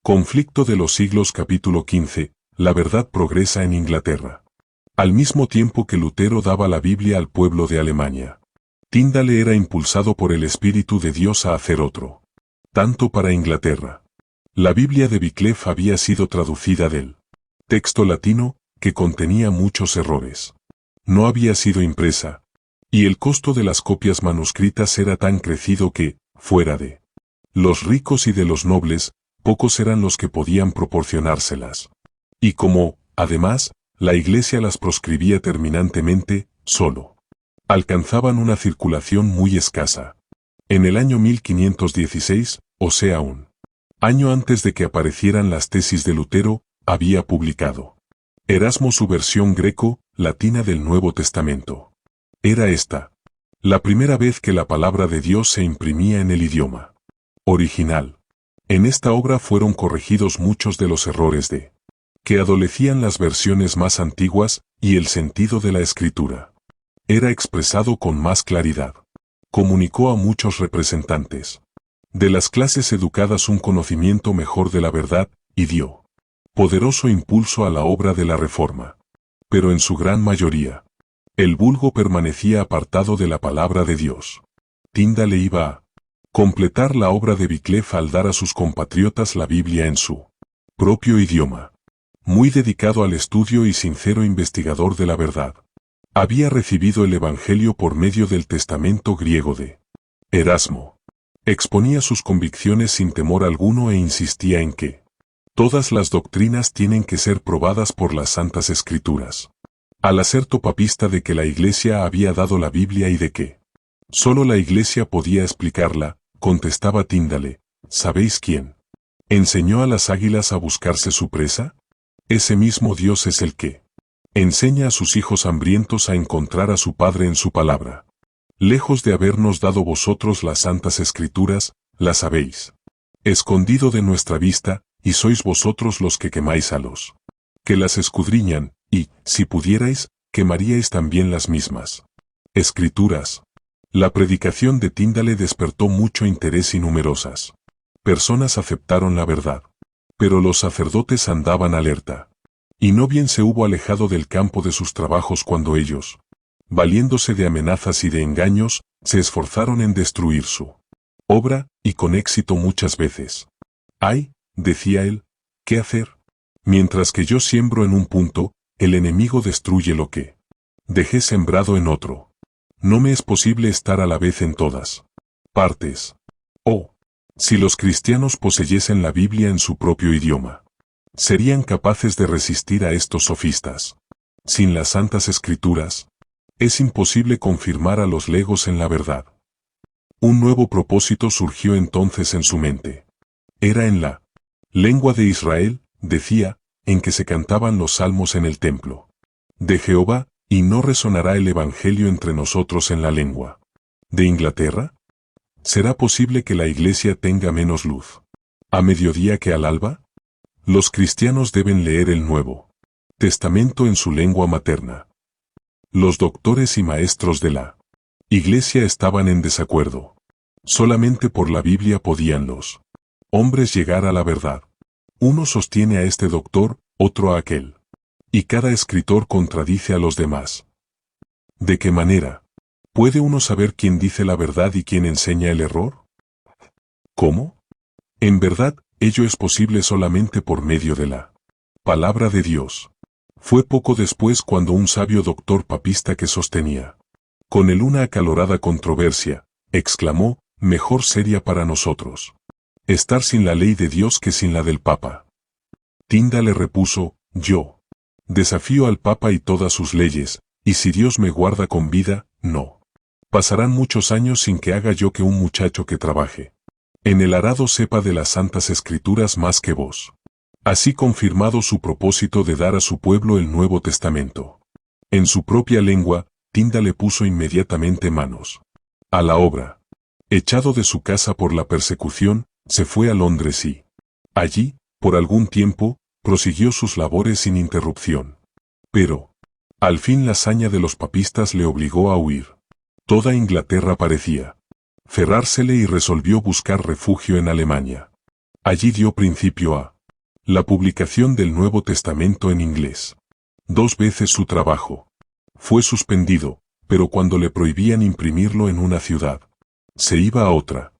Conflicto de los siglos capítulo 15. La verdad progresa en Inglaterra. Al mismo tiempo que Lutero daba la Biblia al pueblo de Alemania, Tyndale era impulsado por el Espíritu de Dios a hacer otro tanto para Inglaterra. La Biblia de Wycliffe había sido traducida del texto latino, que contenía muchos errores. No había sido impresa, y el costo de las copias manuscritas era tan crecido que, fuera de los ricos y de los nobles, pocos eran los que podían proporcionárselas. Y como, además, la Iglesia las proscribía terminantemente, solo alcanzaban una circulación muy escasa. En el año 1516, o sea un año antes de que aparecieran las tesis de Lutero, había publicado Erasmo su versión greco-latina del Nuevo Testamento. Era esta la primera vez que la palabra de Dios se imprimía en el idioma original. En esta obra fueron corregidos muchos de los errores que adolecían las versiones más antiguas, y el sentido de la escritura era expresado con más claridad. Comunicó a muchos representantes de las clases educadas un conocimiento mejor de la verdad, y dio poderoso impulso a la obra de la Reforma. Pero en su gran mayoría, el vulgo permanecía apartado de la palabra de Dios. Tyndale iba a completar la obra de Wycliffe al dar a sus compatriotas la Biblia en su propio idioma. Muy dedicado al estudio y sincero investigador de la verdad, había recibido el Evangelio por medio del testamento griego de Erasmo. Exponía sus convicciones sin temor alguno e insistía en que todas las doctrinas tienen que ser probadas por las Santas Escrituras. Al aserto papista de que la Iglesia había dado la Biblia y de que solo la Iglesia podía explicarla, contestaba Tyndale: ¿sabéis quién enseñó a las águilas a buscarse su presa? Ese mismo Dios es el que enseña a sus hijos hambrientos a encontrar a su Padre en su palabra. Lejos de habernos dado vosotros las Santas Escrituras, las habéis escondido de nuestra vista, y sois vosotros los que quemáis a los que las escudriñan, y, si pudierais, quemaríais también las mismas Escrituras. La predicación de Tyndale despertó mucho interés y numerosas personas aceptaron la verdad. Pero los sacerdotes andaban alerta. Y no bien se hubo alejado del campo de sus trabajos cuando ellos, valiéndose de amenazas y de engaños, se esforzaron en destruir su obra, y con éxito muchas veces. «Ay», decía él, «¿qué hacer? Mientras que yo siembro en un punto, el enemigo destruye lo que dejé sembrado en otro. No me es posible estar a la vez en todas partes. Oh, si los cristianos poseyesen la Biblia en su propio idioma, serían capaces de resistir a estos sofistas. Sin las Santas Escrituras, es imposible confirmar a los legos en la verdad». Un nuevo propósito surgió entonces en su mente. Era en la lengua de Israel, decía, en que se cantaban los salmos en el templo de Jehová, y no resonará el Evangelio entre nosotros en la lengua de Inglaterra. ¿Será posible que la Iglesia tenga menos luz a mediodía que al alba? Los cristianos deben leer el Nuevo Testamento en su lengua materna. Los doctores y maestros de la Iglesia estaban en desacuerdo. Solamente por la Biblia podían los hombres llegar a la verdad. Uno sostiene a este doctor, otro a aquel. Y cada escritor contradice a los demás. ¿De qué manera puede uno saber quién dice la verdad y quién enseña el error? ¿Cómo? En verdad, ello es posible solamente por medio de la palabra de Dios. Fue poco después cuando un sabio doctor papista que sostenía con él una acalorada controversia, exclamó: «Mejor sería para nosotros estar sin la ley de Dios que sin la del Papa». Tyndale repuso: «Yo desafío al Papa y todas sus leyes, y si Dios me guarda con vida, no pasarán muchos años sin que haga yo que un muchacho que trabaje en el arado sepa de las Santas Escrituras más que vos». Así confirmado su propósito de dar a su pueblo el Nuevo Testamento en su propia lengua, Tyndale puso inmediatamente manos a la obra. Echado de su casa por la persecución, se fue a Londres y allí, por algún tiempo, prosiguió sus labores sin interrupción. Pero, al fin la saña de los papistas le obligó a huir. Toda Inglaterra parecía cerrársele y resolvió buscar refugio en Alemania. Allí dio principio a la publicación del Nuevo Testamento en inglés. 2 veces su trabajo fue suspendido, pero cuando le prohibían imprimirlo en una ciudad, se iba a otra.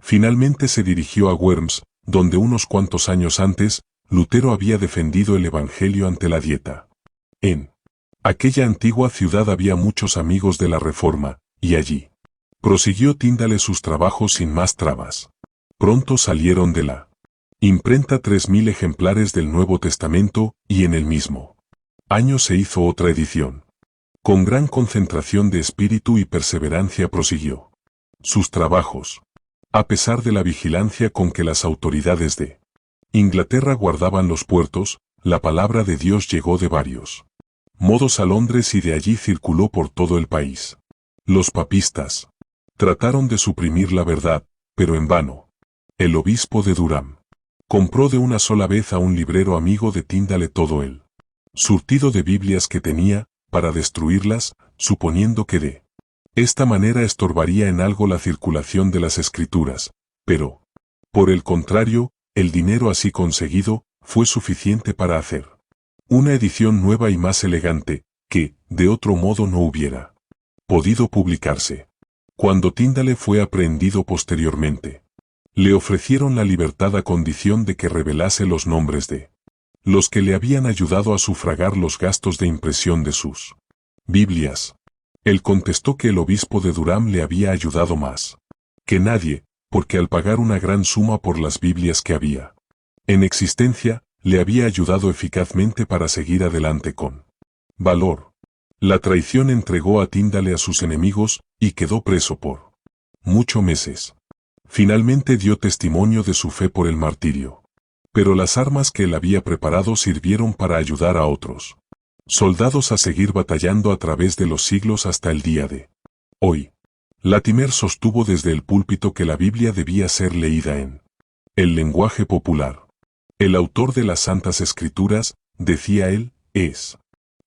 Finalmente se dirigió a Worms, donde unos cuantos años antes, Lutero había defendido el Evangelio ante la Dieta. En aquella antigua ciudad había muchos amigos de la Reforma, y allí prosiguió Tyndale sus trabajos sin más trabas. Pronto salieron de la imprenta 3000 ejemplares del Nuevo Testamento, y en el mismo año se hizo otra edición. Con gran concentración de espíritu y perseverancia prosiguió sus trabajos. A pesar de la vigilancia con que las autoridades de Inglaterra guardaban los puertos, la palabra de Dios llegó de varios modos a Londres y de allí circuló por todo el país. Los papistas trataron de suprimir la verdad, pero en vano. El obispo de Durham compró de una sola vez a un librero amigo de Tyndale todo el surtido de Biblias que tenía, para destruirlas, suponiendo que de esta manera estorbaría en algo la circulación de las Escrituras, pero, por el contrario, el dinero así conseguido, fue suficiente para hacer una edición nueva y más elegante, que, de otro modo no hubiera podido publicarse. Cuando Tyndale fue aprehendido posteriormente, le ofrecieron la libertad a condición de que revelase los nombres de los que le habían ayudado a sufragar los gastos de impresión de sus Biblias. Él contestó que el obispo de Durham le había ayudado más que nadie, porque al pagar una gran suma por las Biblias que había en existencia, le había ayudado eficazmente para seguir adelante con valor. La traición entregó a Tyndale a sus enemigos, y quedó preso por muchos meses. Finalmente dio testimonio de su fe por el martirio. Pero las armas que él había preparado sirvieron para ayudar a otros soldados a seguir batallando a través de los siglos hasta el día de hoy. Latimer sostuvo desde el púlpito que la Biblia debía ser leída en el lenguaje popular. El autor de las Santas Escrituras, decía él, es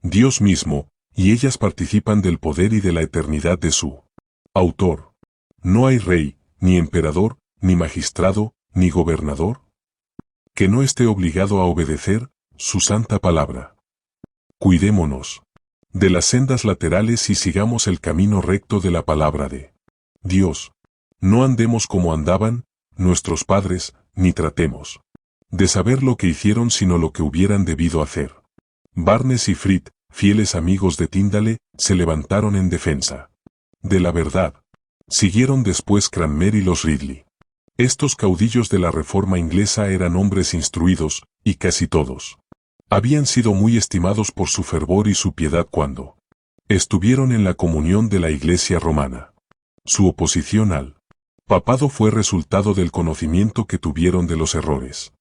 Dios mismo, y ellas participan del poder y de la eternidad de su autor. No hay rey, ni emperador, ni magistrado, ni gobernador, que no esté obligado a obedecer su santa palabra. Cuidémonos de las sendas laterales y sigamos el camino recto de la palabra de Dios. No andemos como andaban nuestros padres, ni tratemos de saber lo que hicieron sino lo que hubieran debido hacer. Barnes y Fried, fieles amigos de Tyndale, se levantaron en defensa de la verdad. Siguieron después Cranmer y los Ridley. Estos caudillos de la Reforma inglesa eran hombres instruidos, y casi todos habían sido muy estimados por su fervor y su piedad cuando estuvieron en la comunión de la Iglesia romana. Su oposición al papado fue resultado del conocimiento que tuvieron de los errores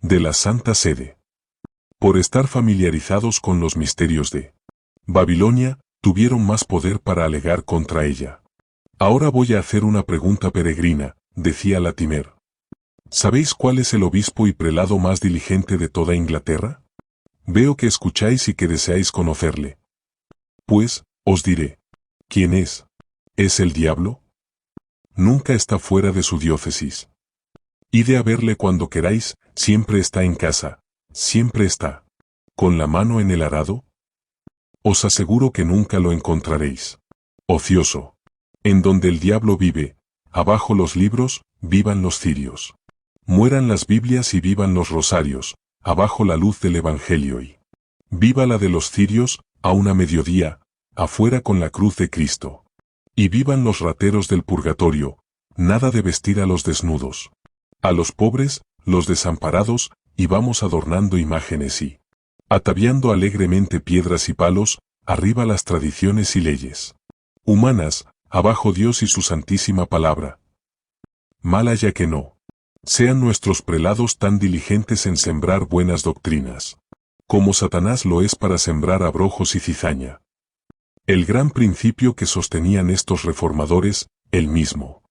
de la Santa Sede. Por estar familiarizados con los misterios de Babilonia, tuvieron más poder para alegar contra ella. Ahora voy a hacer una pregunta peregrina, decía Latimer. ¿Sabéis cuál es el obispo y prelado más diligente de toda Inglaterra? Veo que escucháis y que deseáis conocerle. Pues, os diré. ¿Quién es? ¿Es el diablo? Nunca está fuera de su diócesis. Id a verle cuando queráis, siempre está en casa, siempre está. ¿Con la mano en el arado? Os aseguro que nunca lo encontraréis ocioso. En donde el diablo vive, abajo los libros, vivan los cirios. Mueran las Biblias y vivan los rosarios, abajo la luz del Evangelio y viva la de los cirios, aún a mediodía, afuera con la cruz de Cristo. Y vivan los rateros del purgatorio, nada de vestir a los desnudos, a los pobres, los desamparados, y vamos adornando imágenes y ataviando alegremente piedras y palos, arriba las tradiciones y leyes humanas, abajo Dios y su santísima palabra. Mal haya que no sean nuestros prelados tan diligentes en sembrar buenas doctrinas, como Satanás lo es para sembrar abrojos y cizaña. El gran principio que sostenían estos reformadores, el mismo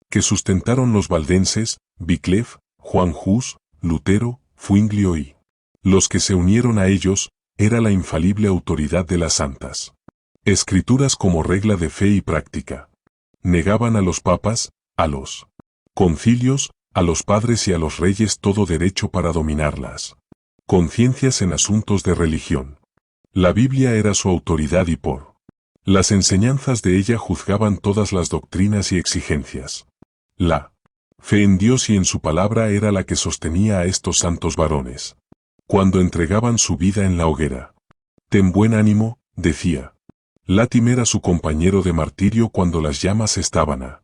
que sustentaron los valdenses, Wycliffe, Juan Hus, Lutero, Zwinglio y los que se unieron a ellos, era la infalible autoridad de las santas Escrituras como regla de fe y práctica. Negaban a los papas, a los concilios, a los padres y a los reyes todo derecho para dominarlas conciencias en asuntos de religión. La Biblia era su autoridad y por las enseñanzas de ella juzgaban todas las doctrinas y exigencias. La fe en Dios y en su palabra era la que sostenía a estos santos varones cuando entregaban su vida en la hoguera. Ten buen ánimo, decía Latimer a su compañero de martirio cuando las llamas estaban a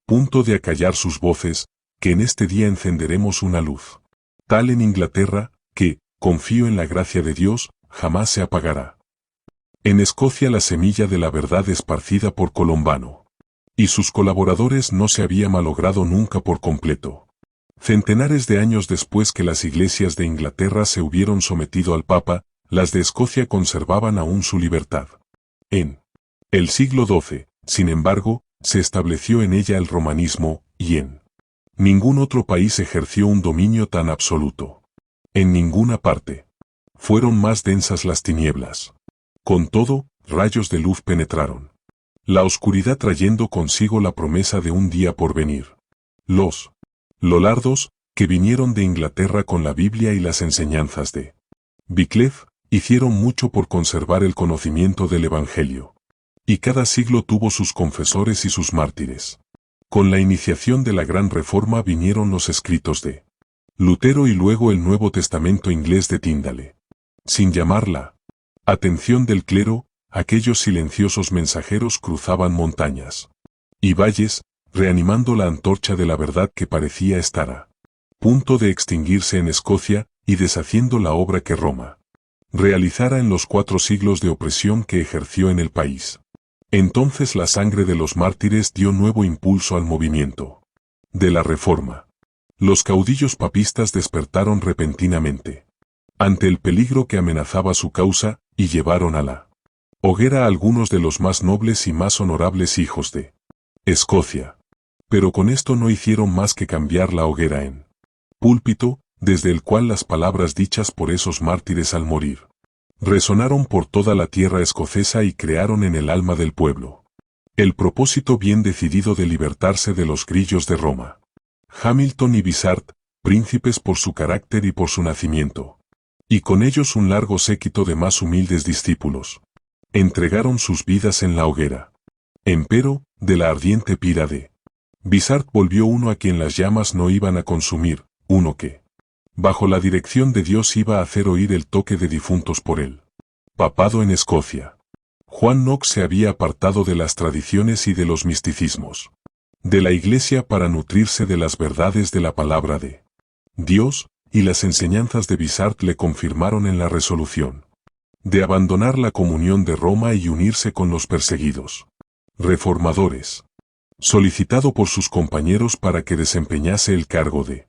punto de acallar sus voces, que en este día encenderemos una luz tal en Inglaterra, que, confío en la gracia de Dios, jamás se apagará. En Escocia la semilla de la verdad esparcida por Colombano y sus colaboradores no se había malogrado nunca por completo. Centenares de años después que las iglesias de Inglaterra se hubieron sometido al Papa, las de Escocia conservaban aún su libertad. En el siglo XII, sin embargo, se estableció en ella el romanismo, y en ningún otro país ejerció un dominio tan absoluto. En ninguna parte fueron más densas las tinieblas. Con todo, rayos de luz penetraron la oscuridad trayendo consigo la promesa de un día por venir. Los Lollardos, que vinieron de Inglaterra con la Biblia y las enseñanzas de Wycliffe, hicieron mucho por conservar el conocimiento del Evangelio. Y cada siglo tuvo sus confesores y sus mártires. Con la iniciación de la Gran Reforma vinieron los escritos de Lutero y luego el Nuevo Testamento inglés de Tyndale. Sin llamar la atención del clero, aquellos silenciosos mensajeros cruzaban montañas y valles, reanimando la antorcha de la verdad que parecía estar a punto de extinguirse en Escocia y deshaciendo la obra que Roma realizara en los 4 siglos de opresión que ejerció en el país. Entonces la sangre de los mártires dio nuevo impulso al movimiento de la Reforma. Los caudillos papistas despertaron repentinamente ante el peligro que amenazaba su causa y llevaron a la hoguera a algunos de los más nobles y más honorables hijos de Escocia. Pero con esto no hicieron más que cambiar la hoguera en púlpito, desde el cual las palabras dichas por esos mártires al morir resonaron por toda la tierra escocesa y crearon en el alma del pueblo el propósito bien decidido de libertarse de los grillos de Roma. Hamilton y Vissart, príncipes por su carácter y por su nacimiento, y con ellos un largo séquito de más humildes discípulos, entregaron sus vidas en la hoguera. Empero, de la ardiente pira de Vissart volvió uno a quien las llamas no iban a consumir, uno que, bajo la dirección de Dios, iba a hacer oír el toque de difuntos por él. Papado en Escocia. Juan Knox se había apartado de las tradiciones y de los misticismos de la Iglesia para nutrirse de las verdades de la palabra de Dios, y las enseñanzas de Vissart le confirmaron en la resolución de abandonar la comunión de Roma y unirse con los perseguidos reformadores. Solicitado por sus compañeros para que desempeñase el cargo de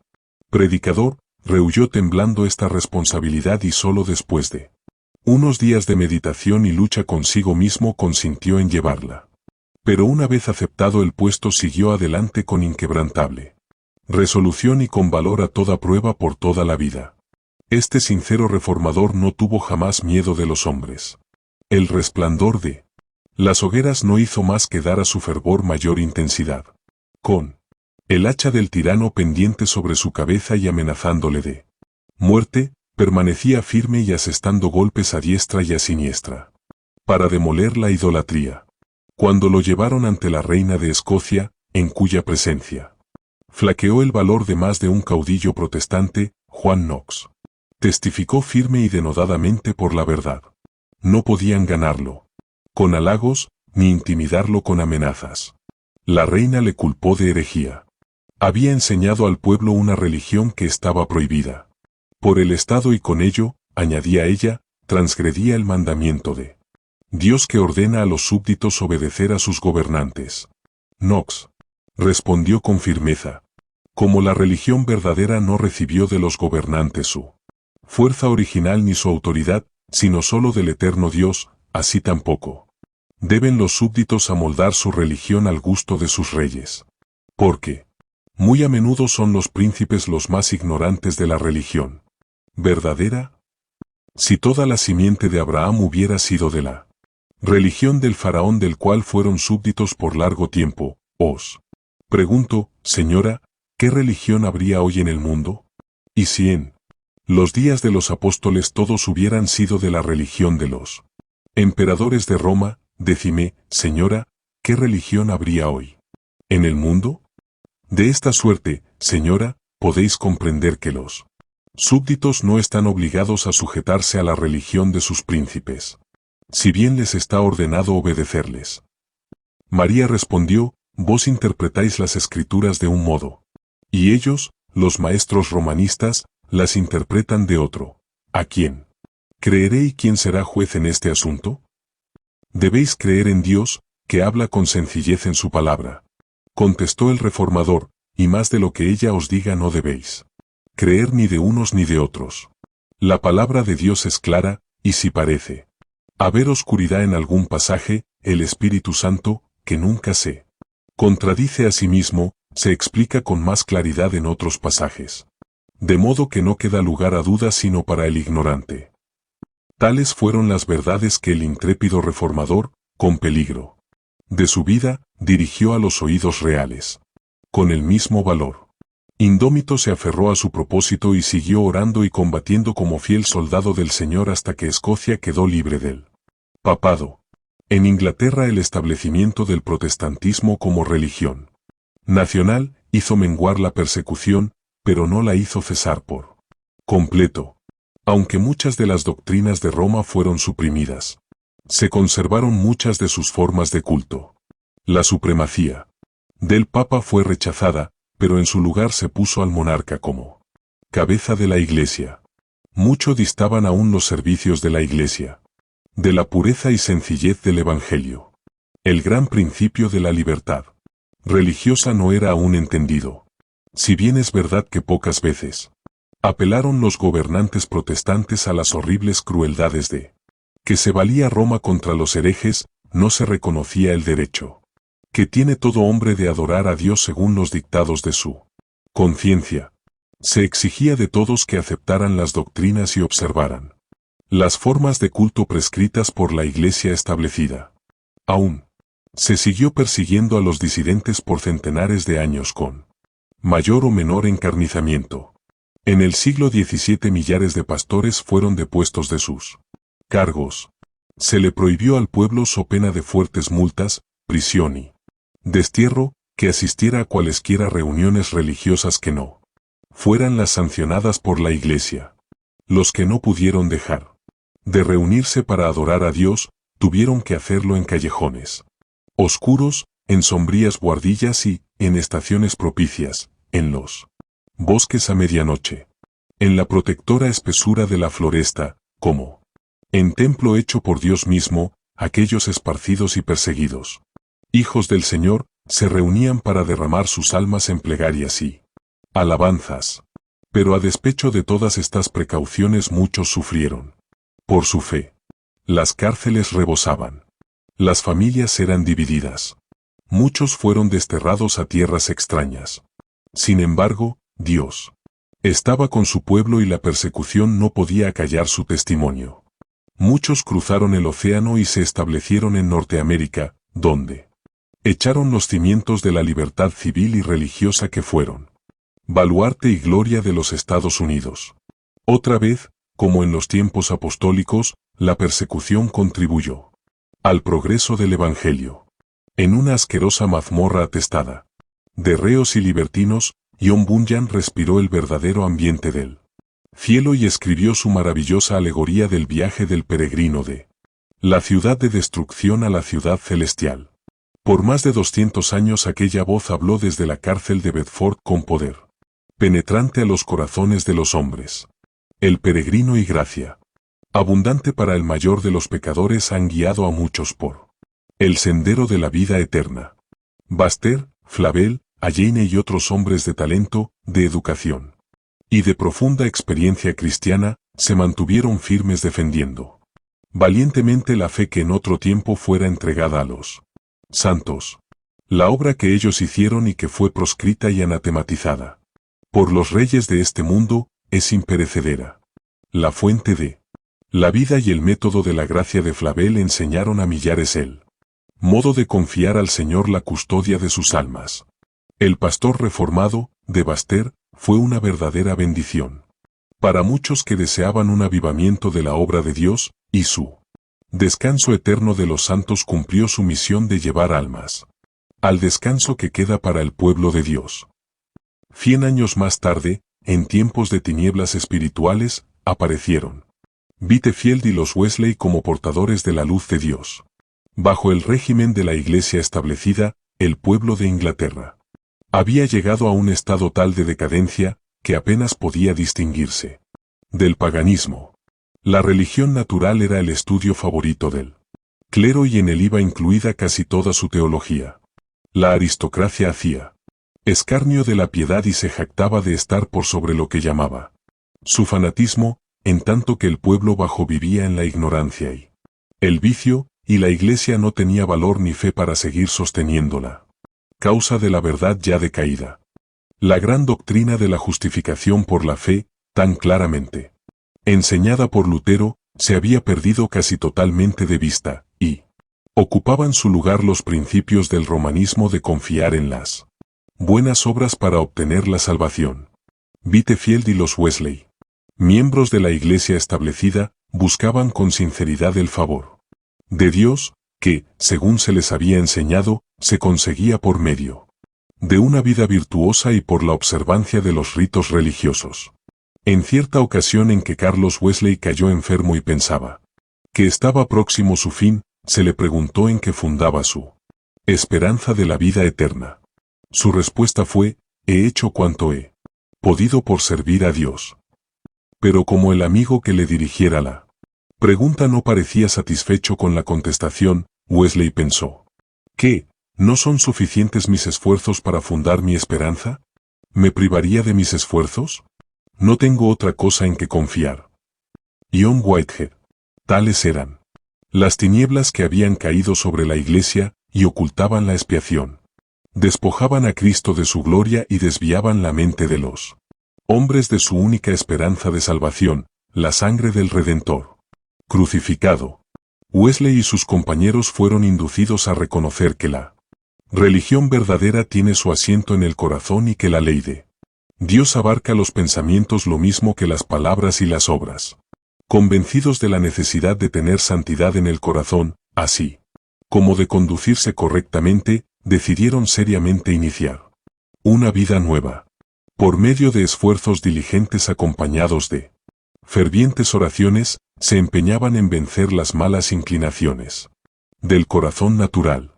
predicador, rehuyó temblando esta responsabilidad y solo después de unos días de meditación y lucha consigo mismo consintió en llevarla. Pero una vez aceptado el puesto siguió adelante con inquebrantable resolución y con valor a toda prueba por toda la vida. Este sincero reformador no tuvo jamás miedo de los hombres. El resplandor de las hogueras no hizo más que dar a su fervor mayor intensidad. Con el hacha del tirano pendiente sobre su cabeza y amenazándole de muerte, permanecía firme y asestando golpes a diestra y a siniestra para demoler la idolatría. Cuando lo llevaron ante la reina de Escocia, en cuya presencia flaqueó el valor de más de un caudillo protestante, Juan Knox testificó firme y denodadamente por la verdad. No podían ganarlo con halagos, ni intimidarlo con amenazas. La reina le culpó de herejía. Había enseñado al pueblo una religión que estaba prohibida por el Estado y con ello, añadía ella, transgredía el mandamiento de Dios que ordena a los súbditos obedecer a sus gobernantes. Knox respondió con firmeza: como la religión verdadera no recibió de los gobernantes su fuerza original ni su autoridad, sino solo del eterno Dios, así tampoco deben los súbditos amoldar su religión al gusto de sus reyes. Porque muy a menudo son los príncipes los más ignorantes de la religión verdadera. Si toda la simiente de Abraham hubiera sido de la religión del faraón del cual fueron súbditos por largo tiempo, os pregunto, señora, ¿qué religión habría hoy en el mundo? ¿Y si en los días de los apóstoles todos hubieran sido de la religión de los emperadores de Roma? Decime, señora, ¿qué religión habría hoy en el mundo? De esta suerte, señora, podéis comprender que los súbditos no están obligados a sujetarse a la religión de sus príncipes, si bien les está ordenado obedecerles. María respondió, vos interpretáis las escrituras de un modo, y ellos, los maestros romanistas, las interpretan de otro. ¿A quién creeré y quién será juez en este asunto? Debéis creer en Dios, que habla con sencillez en su palabra. Contestó el reformador, y más de lo que ella os diga no debéis creer ni de unos ni de otros. La palabra de Dios es clara, y si parece haber oscuridad en algún pasaje, el Espíritu Santo, que nunca se contradice a sí mismo, se explica con más claridad en otros pasajes. De modo que no queda lugar a dudas sino para el ignorante. Tales fueron las verdades que el intrépido reformador, con peligro de su vida, dirigió a los oídos reales. Con el mismo valor indómito se aferró a su propósito y siguió orando y combatiendo como fiel soldado del Señor hasta que Escocia quedó libre del papado. En Inglaterra el establecimiento del protestantismo como religión nacional hizo menguar la persecución, pero no la hizo cesar por completo. Aunque muchas de las doctrinas de Roma fueron suprimidas, se conservaron muchas de sus formas de culto. La supremacía del Papa fue rechazada, pero en su lugar se puso al monarca como cabeza de la Iglesia. Mucho distaban aún los servicios de la Iglesia de la pureza y sencillez del Evangelio. El gran principio de la libertad religiosa no era aún entendido. Si bien es verdad que pocas veces apelaron los gobernantes protestantes a las horribles crueldades de que se valía Roma contra los herejes, no se reconocía el derecho que tiene todo hombre de adorar a Dios según los dictados de su conciencia. Se exigía de todos que aceptaran las doctrinas y observaran las formas de culto prescritas por la Iglesia establecida. Aún se siguió persiguiendo a los disidentes por centenares de años con mayor o menor encarnizamiento. En el siglo XVII millares de pastores fueron depuestos de sus cargos. Se le prohibió al pueblo so pena de fuertes multas, prisión y destierro, que asistiera a cualesquiera reuniones religiosas que no fueran las sancionadas por la Iglesia. Los que no pudieron dejar de reunirse para adorar a Dios, tuvieron que hacerlo en callejones oscuros, en sombrías guardillas y, en estaciones propicias, en los bosques a medianoche, en la protectora espesura de la floresta, como en templo hecho por Dios mismo, aquellos esparcidos y perseguidos hijos del Señor, se reunían para derramar sus almas en plegarias y alabanzas. Pero a despecho de todas estas precauciones muchos sufrieron por su fe. Las cárceles rebosaban. Las familias eran divididas. Muchos fueron desterrados a tierras extrañas. Sin embargo, Dios estaba con su pueblo y la persecución no podía acallar su testimonio. Muchos cruzaron el océano y se establecieron en Norteamérica, donde echaron los cimientos de la libertad civil y religiosa que fueron baluarte y gloria de los Estados Unidos. Otra vez, como en los tiempos apostólicos, la persecución contribuyó al progreso del Evangelio. En una asquerosa mazmorra atestada de reos y libertinos, John Bunyan respiró el verdadero ambiente del cielo y escribió su maravillosa alegoría del viaje del peregrino de la ciudad de destrucción a la ciudad celestial. Por más de 200 años aquella voz habló desde la cárcel de Bedford con poder penetrante a los corazones de los hombres. El peregrino y gracia abundante para el mayor de los pecadores han guiado a muchos por el sendero de la vida eterna. Baster, Flavel, Alleyne y otros hombres de talento, de educación y de profunda experiencia cristiana, se mantuvieron firmes defendiendo valientemente la fe que en otro tiempo fuera entregada a los santos. La obra que ellos hicieron y que fue proscrita y anatematizada por los reyes de este mundo, es imperecedera. La fuente de la vida y el método de la gracia de Flavel enseñaron a millares el modo de confiar al Señor la custodia de sus almas. El pastor reformado, de Baster, fue una verdadera bendición. Para muchos que deseaban un avivamiento de la obra de Dios, y su descanso eterno de los santos cumplió su misión de llevar almas al descanso que queda para el pueblo de Dios. 100 años más tarde, en tiempos de tinieblas espirituales, aparecieron Whitefield y los Wesley como portadores de la luz de Dios. Bajo el régimen de la Iglesia establecida, el pueblo de Inglaterra había llegado a un estado tal de decadencia que apenas podía distinguirse del paganismo. La religión natural era el estudio favorito del clero y en él iba incluida casi toda su teología. La aristocracia hacía escarnio de la piedad y se jactaba de estar por sobre lo que llamaba su fanatismo, en tanto que el pueblo bajo vivía en la ignorancia y el vicio, y la Iglesia no tenía valor ni fe para seguir sosteniéndola. Causa de la verdad ya decaída. La gran doctrina de la justificación por la fe, tan claramente enseñada por Lutero, se había perdido casi totalmente de vista, y ocupaban su lugar los principios del romanismo de confiar en las buenas obras para obtener la salvación. Whitefield y los Wesley, miembros de la Iglesia establecida, buscaban con sinceridad el favor de Dios, que, según se les había enseñado, se conseguía por medio de una vida virtuosa y por la observancia de los ritos religiosos. En cierta ocasión en que Carlos Wesley cayó enfermo y pensaba que estaba próximo su fin, se le preguntó en qué fundaba su esperanza de la vida eterna. Su respuesta fue: he hecho cuanto he podido por servir a Dios. Pero como el amigo que le dirigiera la pregunta no parecía satisfecho con la contestación, Wesley pensó: ¿qué? ¿No son suficientes mis esfuerzos para fundar mi esperanza? ¿Me privaría de mis esfuerzos? No tengo otra cosa en que confiar. John Whitehead. Tales eran las tinieblas que habían caído sobre la Iglesia y ocultaban la expiación. Despojaban a Cristo de su gloria y desviaban la mente de los hombres de su única esperanza de salvación, la sangre del Redentor crucificado. Wesley y sus compañeros fueron inducidos a reconocer que la religión verdadera tiene su asiento en el corazón y que la ley de Dios abarca los pensamientos lo mismo que las palabras y las obras. Convencidos de la necesidad de tener santidad en el corazón, así como de conducirse correctamente, decidieron seriamente iniciar una vida nueva. Por medio de esfuerzos diligentes acompañados de fervientes oraciones, se empeñaban en vencer las malas inclinaciones del corazón natural.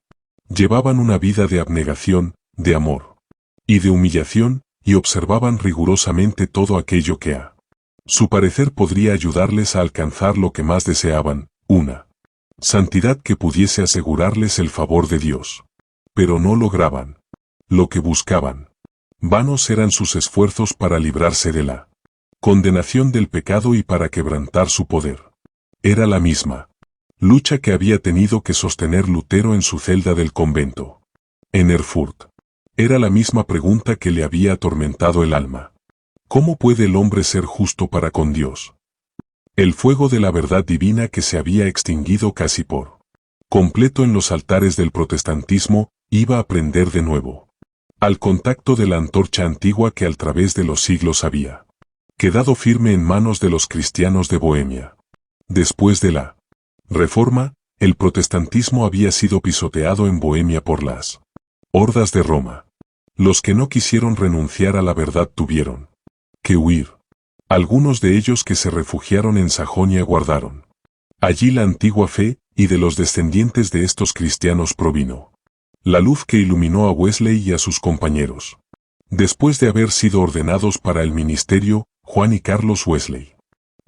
Llevaban una vida de abnegación, de amor y de humillación, y observaban rigurosamente todo aquello que a su parecer podría ayudarles a alcanzar lo que más deseaban, una santidad que pudiese asegurarles el favor de Dios. Pero no lograban lo que buscaban. Vanos eran sus esfuerzos para librarse de la condenación del pecado y para quebrantar su poder. Era la misma lucha que había tenido que sostener Lutero en su celda del convento en Erfurt. Era la misma pregunta que le había atormentado el alma. ¿Cómo puede el hombre ser justo para con Dios? El fuego de la verdad divina que se había extinguido casi por completo en los altares del protestantismo, iba a prender de nuevo al contacto de la antorcha antigua que al través de los siglos había quedado firme en manos de los cristianos de Bohemia. Después de la Reforma, el protestantismo había sido pisoteado en Bohemia por las hordas de Roma. Los que no quisieron renunciar a la verdad tuvieron que huir. Algunos de ellos que se refugiaron en Sajonia guardaron allí la antigua fe, y de los descendientes de estos cristianos provino la luz que iluminó a Wesley y a sus compañeros. Después de haber sido ordenados para el ministerio, Juan y Carlos Wesley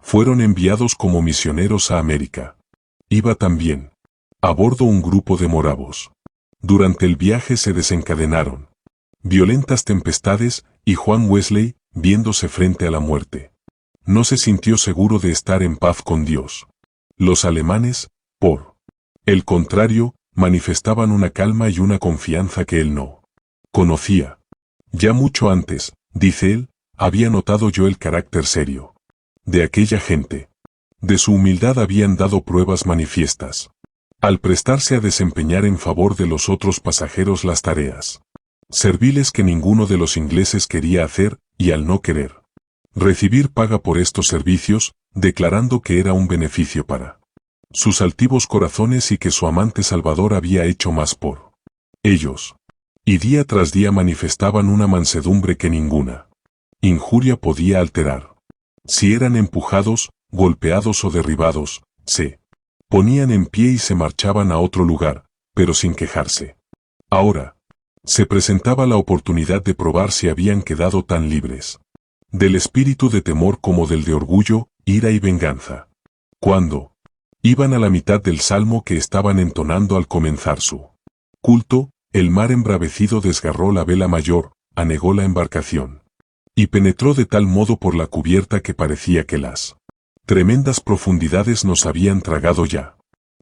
fueron enviados como misioneros a América. Iba también a bordo un grupo de moravos. Durante el viaje se desencadenaron violentas tempestades, y Juan Wesley, viéndose frente a la muerte, no se sintió seguro de estar en paz con Dios. Los alemanes, por el contrario, manifestaban una calma y una confianza que él no conocía. Ya mucho antes, dice él, había notado yo el carácter serio de aquella gente. De su humildad habían dado pruebas manifiestas al prestarse a desempeñar en favor de los otros pasajeros las tareas serviles que ninguno de los ingleses quería hacer, y al no querer recibir paga por estos servicios, declarando que era un beneficio para sus altivos corazones y que su amante Salvador había hecho más por ellos. Y día tras día manifestaban una mansedumbre que ninguna injuria podía alterar. Si eran empujados, golpeados o derribados, se ponían en pie y se marchaban a otro lugar, pero sin quejarse. Ahora, se presentaba la oportunidad de probar si habían quedado tan libres del espíritu de temor como del de orgullo, ira y venganza. Cuando iban a la mitad del salmo que estaban entonando al comenzar su culto, el mar embravecido desgarró la vela mayor, anegó la embarcación y penetró de tal modo por la cubierta que parecía que las tremendas profundidades nos habían tragado ya.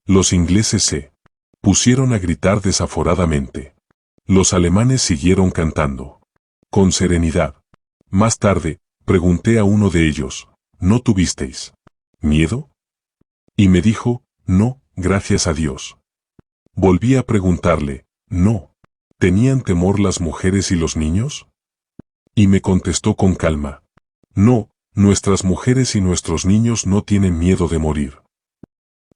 Los ingleses se pusieron a gritar desaforadamente. Los alemanes siguieron cantando con serenidad. Más tarde, pregunté a uno de ellos, ¿no tuvisteis miedo? Y me dijo, no, gracias a Dios. Volví a preguntarle, ¿no tenían temor las mujeres y los niños? Y me contestó con calma, no, nuestras mujeres y nuestros niños no tienen miedo de morir.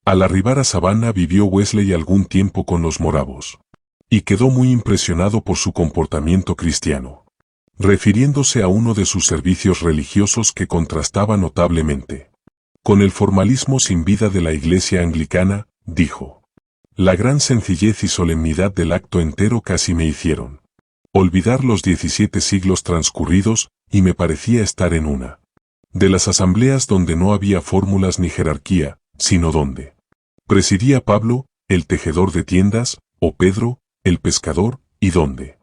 Al arribar a Savannah vivió Wesley algún tiempo con los moravos, y quedó muy impresionado por su comportamiento cristiano, refiriéndose a uno de sus servicios religiosos que contrastaba notablemente con el formalismo sin vida de la iglesia anglicana, dijo. La gran sencillez y solemnidad del acto entero casi me hicieron olvidar los 17 siglos transcurridos, y me parecía estar en una de las asambleas donde no había fórmulas ni jerarquía, sino donde presidía Pablo, el tejedor de tiendas, o Pedro, el pescador, y donde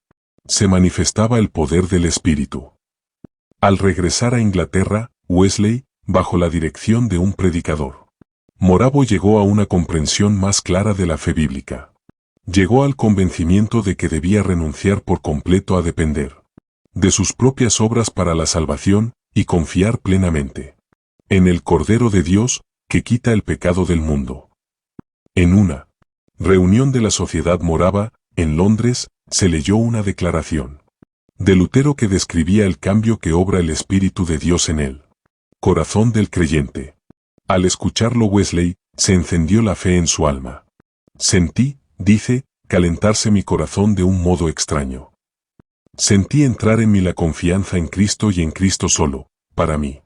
se manifestaba el poder del Espíritu. Al regresar a Inglaterra, Wesley, bajo la dirección de un predicador moravo, llegó a una comprensión más clara de la fe bíblica. Llegó al convencimiento de que debía renunciar por completo a depender de sus propias obras para la salvación, y confiar plenamente en el Cordero de Dios, que quita el pecado del mundo. En una reunión de la Sociedad Morava, en Londres, se leyó una declaración de Lutero que describía el cambio que obra el Espíritu de Dios en el corazón del creyente. Al escucharlo Wesley, se encendió la fe en su alma. Sentí, dice, calentarse mi corazón de un modo extraño. Sentí entrar en mí la confianza en Cristo y en Cristo solo, para mí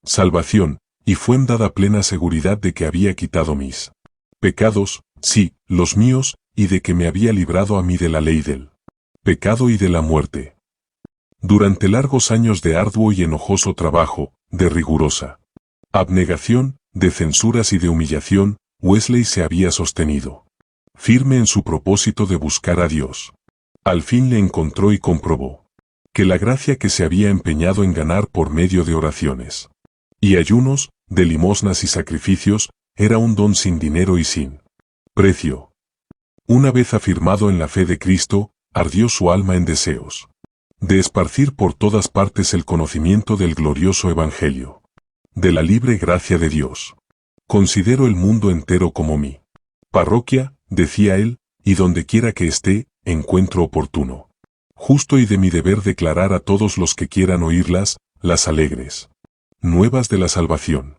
salvación, y fue dada plena seguridad de que había quitado mis pecados, sí, los míos, y de que me había librado a mí de la ley del pecado y de la muerte. Durante largos años de arduo y enojoso trabajo, de rigurosa abnegación, de censuras y de humillación, Wesley se había sostenido firme en su propósito de buscar a Dios. Al fin le encontró y comprobó que la gracia que se había empeñado en ganar por medio de oraciones y ayunos, de limosnas y sacrificios, era un don sin dinero y sin precio. Una vez afirmado en la fe de Cristo, ardió su alma en deseos de esparcir por todas partes el conocimiento del glorioso Evangelio, de la libre gracia de Dios. Considero el mundo entero como mi parroquia, decía él, y donde quiera que esté, encuentro oportuno, justo y de mi deber declarar a todos los que quieran oírlas, las alegres nuevas de la salvación.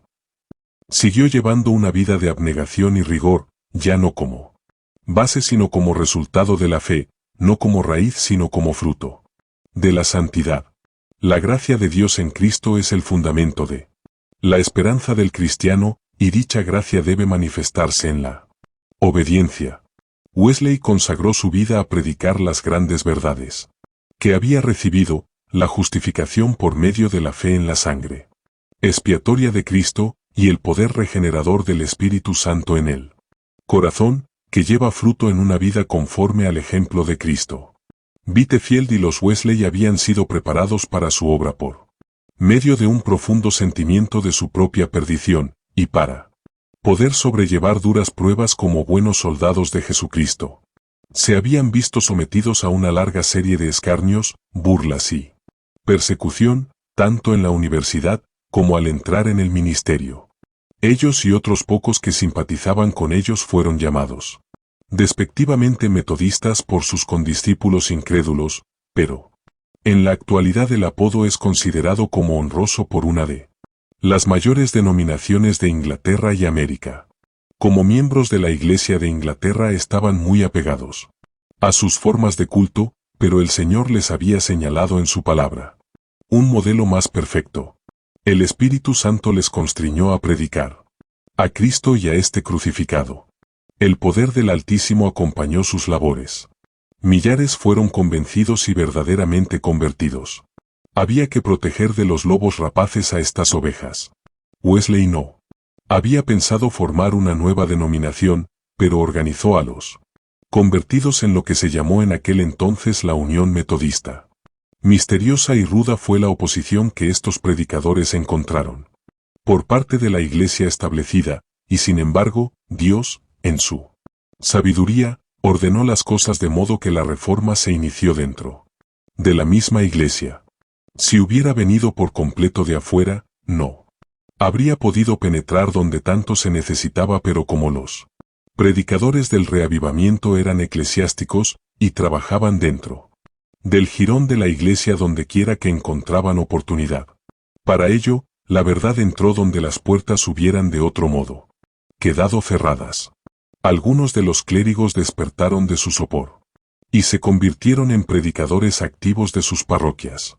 Siguió llevando una vida de abnegación y rigor, ya no como base sino como resultado de la fe, no como raíz sino como fruto de la santidad. La gracia de Dios en Cristo es el fundamento de la esperanza del cristiano, y dicha gracia debe manifestarse en la obediencia. Wesley consagró su vida a predicar las grandes verdades que había recibido, la justificación por medio de la fe en la sangre expiatoria de Cristo, y el poder regenerador del Espíritu Santo en él. Corazón, que lleva fruto en una vida conforme al ejemplo de Cristo. Whitefield y los Wesley habían sido preparados para su obra por medio de un profundo sentimiento de su propia perdición, y para poder sobrellevar duras pruebas como buenos soldados de Jesucristo. Se habían visto sometidos a una larga serie de escarnios, burlas y persecución, tanto en la universidad como al entrar en el ministerio. Ellos y otros pocos que simpatizaban con ellos fueron llamados despectivamente metodistas por sus condiscípulos incrédulos, pero en la actualidad el apodo es considerado como honroso por una de las mayores denominaciones de Inglaterra y América. Como miembros de la Iglesia de Inglaterra estaban muy apegados a sus formas de culto, pero el Señor les había señalado en su palabra un modelo más perfecto. El Espíritu Santo les constriñó a predicar a Cristo y a este crucificado. El poder del Altísimo acompañó sus labores. Millares fueron convencidos y verdaderamente convertidos. Había que proteger de los lobos rapaces a estas ovejas. Wesley no había pensado formar una nueva denominación, pero organizó a los convertidos en lo que se llamó en aquel entonces la Unión Metodista. Misteriosa y ruda fue la oposición que estos predicadores encontraron por parte de la iglesia establecida, y sin embargo, Dios, en su sabiduría, ordenó las cosas de modo que la reforma se inició dentro de la misma iglesia. Si hubiera venido por completo de afuera, no habría podido penetrar donde tanto se necesitaba, pero como los predicadores del reavivamiento eran eclesiásticos y trabajaban dentro del jirón de la iglesia donde quiera que encontraban oportunidad. Para ello, la verdad entró donde las puertas hubieran de otro modo quedado cerradas. Algunos de los clérigos despertaron de su sopor y se convirtieron en predicadores activos de sus parroquias.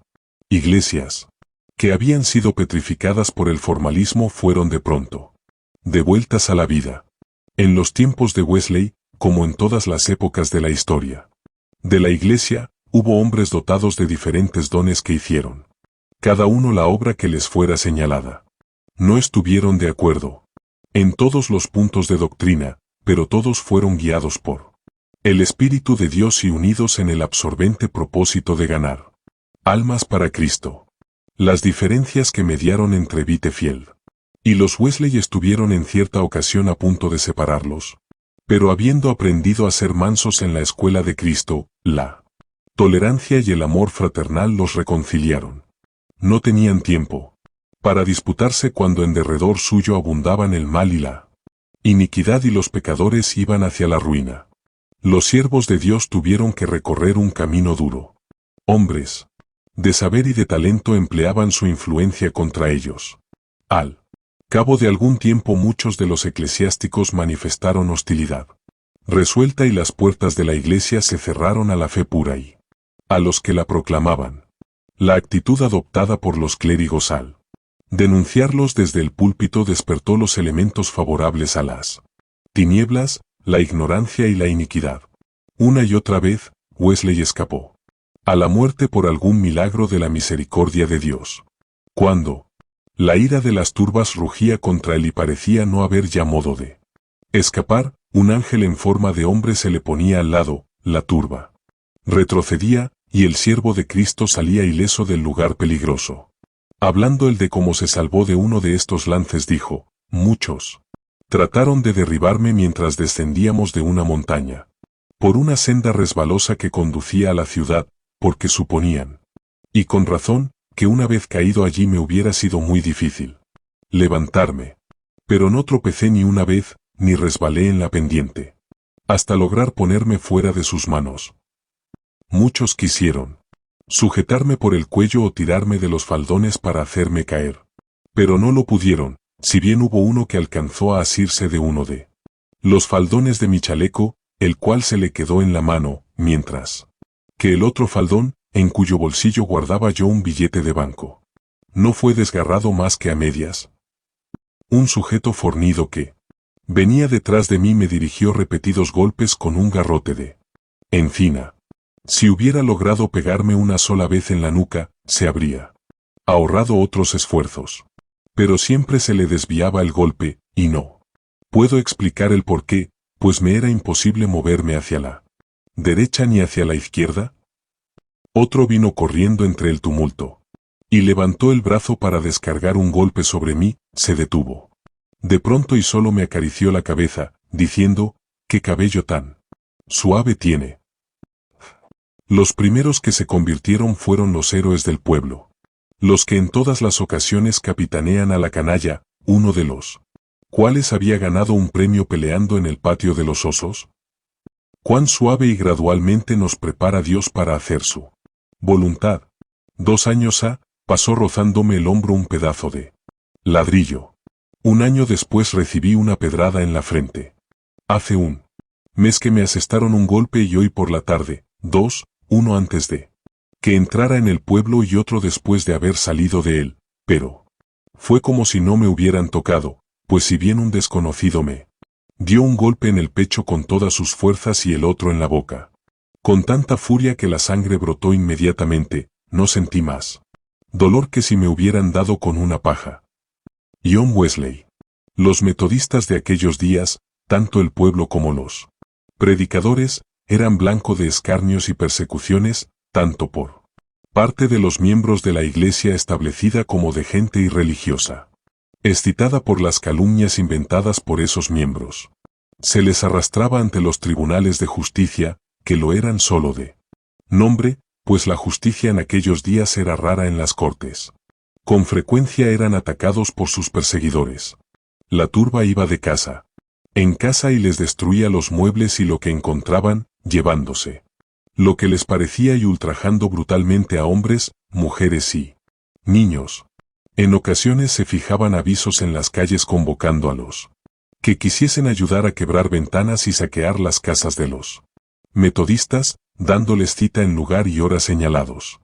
Iglesias que habían sido petrificadas por el formalismo fueron de pronto devueltas a la vida. En los tiempos de Wesley, como en todas las épocas de la historia de la iglesia, hubo hombres dotados de diferentes dones que hicieron cada uno la obra que les fuera señalada. No estuvieron de acuerdo en todos los puntos de doctrina, pero todos fueron guiados por el Espíritu de Dios y unidos en el absorbente propósito de ganar almas para Cristo. Las diferencias que mediaron entre Whitefield y los Wesley estuvieron en cierta ocasión a punto de separarlos. Pero habiendo aprendido a ser mansos en la escuela de Cristo, la tolerancia y el amor fraternal los reconciliaron. No tenían tiempo para disputarse cuando en derredor suyo abundaban el mal y la iniquidad, y los pecadores iban hacia la ruina. Los siervos de Dios tuvieron que recorrer un camino duro. Hombres de saber y de talento empleaban su influencia contra ellos. Al cabo de algún tiempo muchos de los eclesiásticos manifestaron hostilidad resuelta y las puertas de la iglesia se cerraron a la fe pura y a los que la proclamaban. La actitud adoptada por los clérigos al denunciarlos desde el púlpito despertó los elementos favorables a las tinieblas, la ignorancia y la iniquidad. Una y otra vez, Wesley escapó a la muerte por algún milagro de la misericordia de Dios. Cuando la ira de las turbas rugía contra él y parecía no haber ya modo de escapar, un ángel en forma de hombre se le ponía al lado, la turba retrocedía, y el siervo de Cristo salía ileso del lugar peligroso. Hablando él de cómo se salvó de uno de estos lances, dijo: muchos trataron de derribarme mientras descendíamos de una montaña, por una senda resbalosa que conducía a la ciudad, porque suponían, y con razón, que una vez caído allí me hubiera sido muy difícil levantarme. Pero no tropecé ni una vez, ni resbalé en la pendiente, hasta lograr ponerme fuera de sus manos. Muchos quisieron sujetarme por el cuello o tirarme de los faldones para hacerme caer, pero no lo pudieron, si bien hubo uno que alcanzó a asirse de uno de los faldones de mi chaleco, el cual se le quedó en la mano, mientras que el otro faldón, en cuyo bolsillo guardaba yo un billete de banco, no fue desgarrado más que a medias. Un sujeto fornido que venía detrás de mí me dirigió repetidos golpes con un garrote de encina. Si hubiera logrado pegarme una sola vez en la nuca, se habría ahorrado otros esfuerzos. Pero siempre se le desviaba el golpe, y no puedo explicar el por qué, pues me era imposible moverme hacia la derecha ni hacia la izquierda. Otro vino corriendo entre el tumulto y levantó el brazo para descargar un golpe sobre mí, se detuvo de pronto y solo me acarició la cabeza, diciendo: «¿Qué cabello tan suave tiene?». Los primeros que se convirtieron fueron los héroes del pueblo, los que en todas las ocasiones capitanean a la canalla, uno de los cuales había ganado un premio peleando en el patio de los osos. Cuán suave y gradualmente nos prepara Dios para hacer su voluntad. 2 años pasó rozándome el hombro un pedazo de ladrillo. 1 año después recibí una pedrada en la frente. Hace un mes que me asestaron un golpe y hoy por la tarde, 2, uno antes de que entrara en el pueblo y otro después de haber salido de él, pero fue como si no me hubieran tocado, pues si bien un desconocido me dio un golpe en el pecho con todas sus fuerzas y el otro en la boca, con tanta furia que la sangre brotó inmediatamente, no sentí más dolor que si me hubieran dado con una paja. John Wesley. Los metodistas de aquellos días, tanto el pueblo como los predicadores, eran blanco de escarnios y persecuciones, tanto por parte de los miembros de la iglesia establecida como de gente irreligiosa, excitada por las calumnias inventadas por esos miembros. Se les arrastraba ante los tribunales de justicia, que lo eran solo de nombre, pues la justicia en aquellos días era rara en las cortes. Con frecuencia eran atacados por sus perseguidores. La turba iba de casa en casa y les destruía los muebles y lo que encontraban, llevándose lo que les parecía y ultrajando brutalmente a hombres, mujeres y niños. En ocasiones se fijaban avisos en las calles convocando a los que quisiesen ayudar a quebrar ventanas y saquear las casas de los metodistas, dándoles cita en lugar y hora señalados.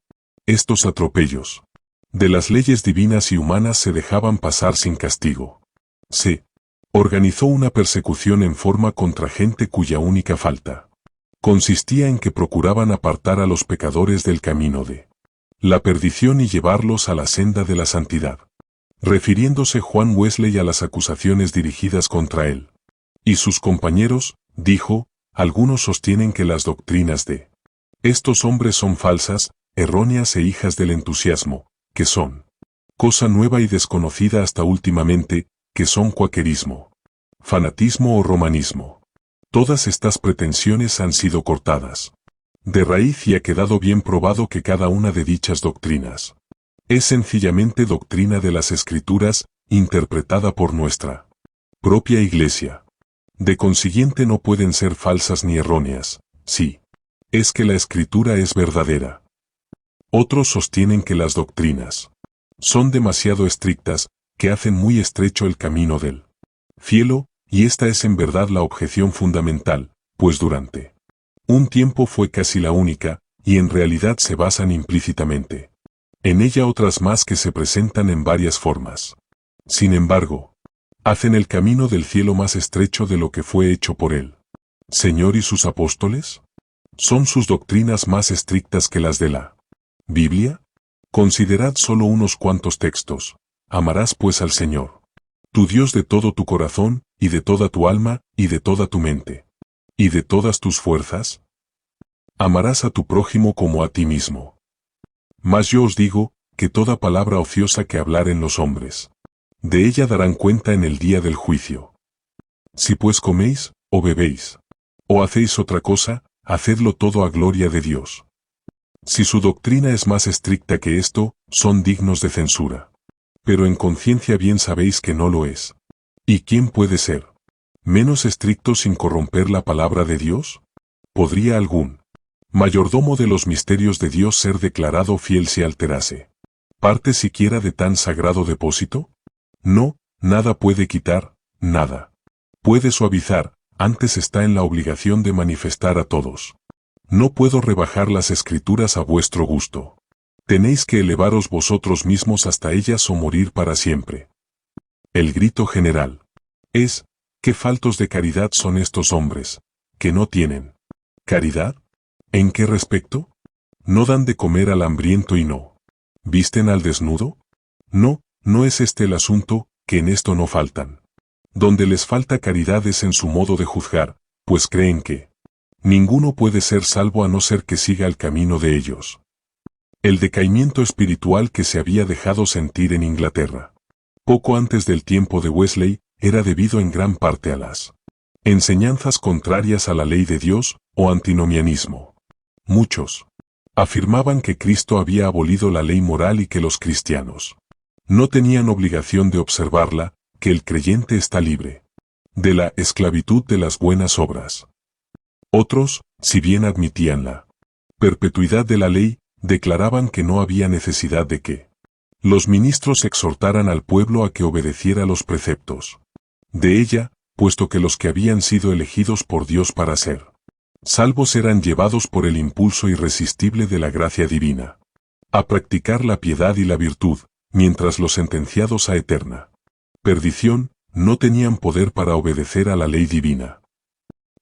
Estos atropellos de las leyes divinas y humanas se dejaban pasar sin castigo. Se organizó una persecución en forma contra gente cuya única falta consistía en que procuraban apartar a los pecadores del camino de la perdición y llevarlos a la senda de la santidad. Refiriéndose Juan Wesley a las acusaciones dirigidas contra él y sus compañeros, dijo: algunos sostienen que las doctrinas de estos hombres son falsas, erróneas e hijas del entusiasmo, que son cosa nueva y desconocida hasta últimamente, que son cuaquerismo, fanatismo o romanismo. Todas estas pretensiones han sido cortadas de raíz y ha quedado bien probado que cada una de dichas doctrinas es sencillamente doctrina de las Escrituras, interpretada por nuestra propia Iglesia. De consiguiente no pueden ser falsas ni erróneas, sí, es que la Escritura es verdadera. Otros sostienen que las doctrinas son demasiado estrictas, que hacen muy estrecho el camino del cielo, y esta es en verdad la objeción fundamental, pues durante un tiempo fue casi la única, y en realidad se basan implícitamente en ella otras más que se presentan en varias formas. Sin embargo, hacen el camino del cielo más estrecho de lo que fue hecho por él Señor y sus apóstoles. ¿Son sus doctrinas más estrictas que las de la Biblia? Considerad solo unos cuantos textos. Amarás pues al Señor tu Dios de todo tu corazón, y de toda tu alma, y de toda tu mente, y de todas tus fuerzas. Amarás a tu prójimo como a ti mismo. Mas yo os digo, que toda palabra ociosa que hablaren los hombres, de ella darán cuenta en el día del juicio. Si pues coméis, o bebéis, o hacéis otra cosa, hacedlo todo a gloria de Dios. Si su doctrina es más estricta que esto, son dignos de censura. Pero en conciencia bien sabéis que no lo es. ¿Y quién puede ser menos estricto sin corromper la palabra de Dios? ¿Podría algún mayordomo de los misterios de Dios ser declarado fiel si alterase parte siquiera de tan sagrado depósito? No, nada puede quitar, nada puede suavizar, antes está en la obligación de manifestar a todos. No puedo rebajar las Escrituras a vuestro gusto. Tenéis que elevaros vosotros mismos hasta ellas o morir para siempre. El grito general es: ¿qué faltos de caridad son estos hombres, que no tienen caridad? ¿En qué respecto? ¿No dan de comer al hambriento y no visten al desnudo? No, no es este el asunto, que en esto no faltan. Donde les falta caridad es en su modo de juzgar, pues creen que ninguno puede ser salvo a no ser que siga el camino de ellos. El decaimiento espiritual que se había dejado sentir en Inglaterra, poco antes del tiempo de Wesley, era debido en gran parte a las enseñanzas contrarias a la ley de Dios, o antinomianismo. Muchos afirmaban que Cristo había abolido la ley moral y que los cristianos no tenían obligación de observarla, que el creyente está libre de la esclavitud de las buenas obras. Otros, si bien admitían la perpetuidad de la ley, declaraban que no había necesidad de que los ministros exhortaran al pueblo a que obedeciera los preceptos de ella, puesto que los que habían sido elegidos por Dios para ser salvos eran llevados por el impulso irresistible de la gracia divina a practicar la piedad y la virtud, mientras los sentenciados a eterna perdición no tenían poder para obedecer a la ley divina.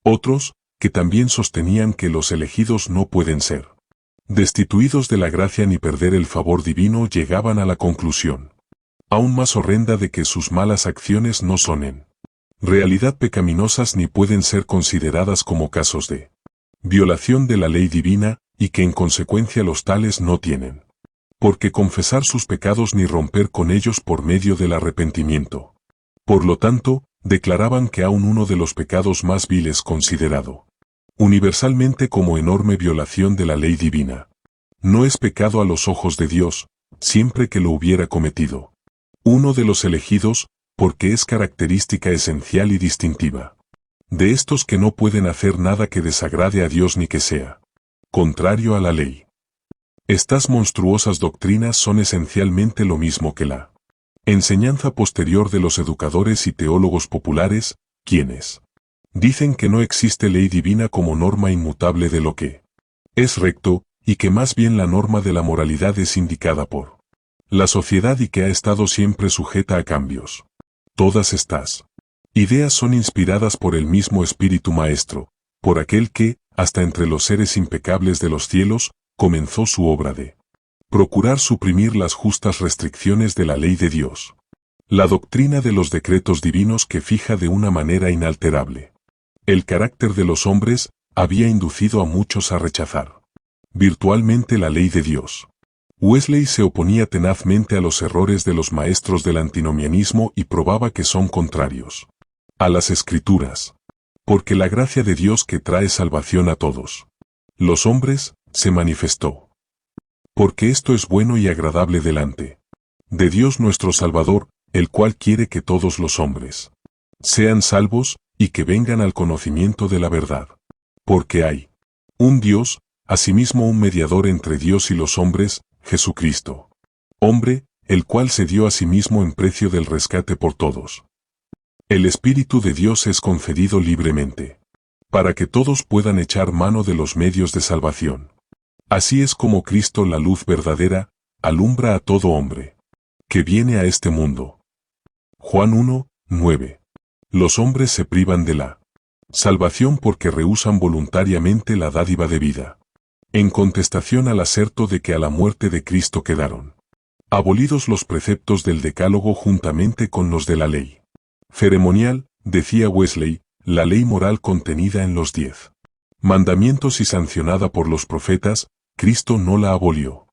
Otros, que también sostenían que los elegidos no pueden ser destituidos de la gracia ni perder el favor divino, llegaban a la conclusión aún más horrenda de que sus malas acciones no son en realidad pecaminosas ni pueden ser consideradas como casos de violación de la ley divina, y que en consecuencia los tales no tienen por qué confesar sus pecados ni romper con ellos por medio del arrepentimiento. Por lo tanto, declaraban que aún uno de los pecados más viles considerado universalmente como enorme violación de la ley divina no es pecado a los ojos de Dios, siempre que lo hubiera cometido uno de los elegidos, porque es característica esencial y distintiva de estos que no pueden hacer nada que desagrade a Dios ni que sea contrario a la ley. Estas monstruosas doctrinas son esencialmente lo mismo que la enseñanza posterior de los educadores y teólogos populares, quienes dicen que no existe ley divina como norma inmutable de lo que es recto, y que más bien la norma de la moralidad es indicada por la sociedad y que ha estado siempre sujeta a cambios. Todas estas ideas son inspiradas por el mismo Espíritu Maestro, por aquel que, hasta entre los seres impecables de los cielos, comenzó su obra de procurar suprimir las justas restricciones de la ley de Dios. La doctrina de los decretos divinos que fija de una manera inalterable el carácter de los hombres, había inducido a muchos a rechazar virtualmente la ley de Dios. Wesley se oponía tenazmente a los errores de los maestros del antinomianismo y probaba que son contrarios a las Escrituras, porque la gracia de Dios que trae salvación a todos los hombres se manifestó. Porque esto es bueno y agradable delante de Dios nuestro Salvador, el cual quiere que todos los hombres sean salvos y que vengan al conocimiento de la verdad. Porque hay un Dios, asimismo un mediador entre Dios y los hombres, Jesucristo, hombre, el cual se dio a sí mismo en precio del rescate por todos. El Espíritu de Dios es concedido libremente, para que todos puedan echar mano de los medios de salvación. Así es como Cristo, la luz verdadera, alumbra a todo hombre que viene a este mundo. Juan 1, 9. Los hombres se privan de la salvación porque rehúsan voluntariamente la dádiva de vida, en contestación al aserto de que a la muerte de Cristo quedaron abolidos los preceptos del Decálogo juntamente con los de la ley ceremonial, decía Wesley, la ley moral contenida en los 10 mandamientos y sancionada por los profetas. Cristo no la abolió.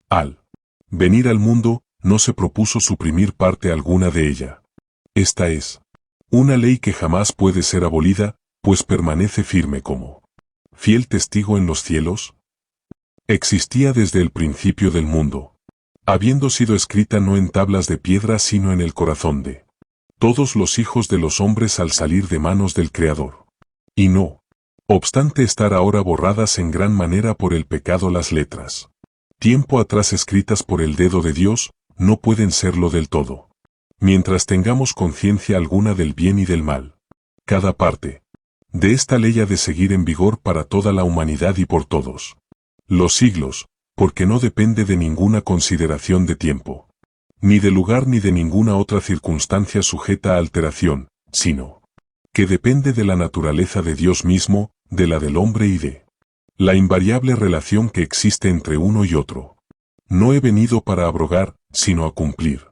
Al venir al mundo, no se propuso suprimir parte alguna de ella. Esta es una ley que jamás puede ser abolida, pues permanece firme como fiel testigo en los cielos. Existía desde el principio del mundo, habiendo sido escrita no en tablas de piedra sino en el corazón de todos los hijos de los hombres al salir de manos del Creador. Y no obstante estar ahora borradas en gran manera por el pecado las letras, tiempo atrás escritas por el dedo de Dios, no pueden serlo del todo, mientras tengamos conciencia alguna del bien y del mal. Cada parte de esta ley ha de seguir en vigor para toda la humanidad y por todos los siglos, porque no depende de ninguna consideración de tiempo, ni de lugar ni de ninguna otra circunstancia sujeta a alteración, sino que depende de la naturaleza de Dios mismo, de la del hombre y de la invariable relación que existe entre uno y otro. No he venido para abrogar, sino a cumplir.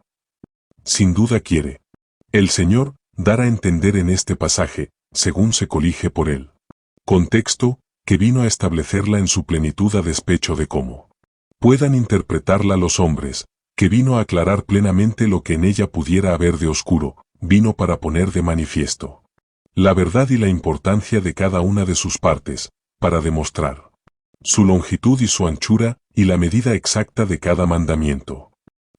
Sin duda quiere el Señor dar a entender en este pasaje, según se colige por él contexto, que vino a establecerla en su plenitud a despecho de cómo puedan interpretarla los hombres, que vino a aclarar plenamente lo que en ella pudiera haber de oscuro, vino para poner de manifiesto la verdad y la importancia de cada una de sus partes, para demostrar su longitud y su anchura, y la medida exacta de cada mandamiento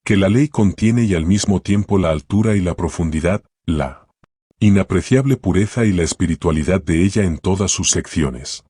que la ley contiene y al mismo tiempo la altura y la profundidad, la inapreciable pureza y la espiritualidad de ella en todas sus secciones.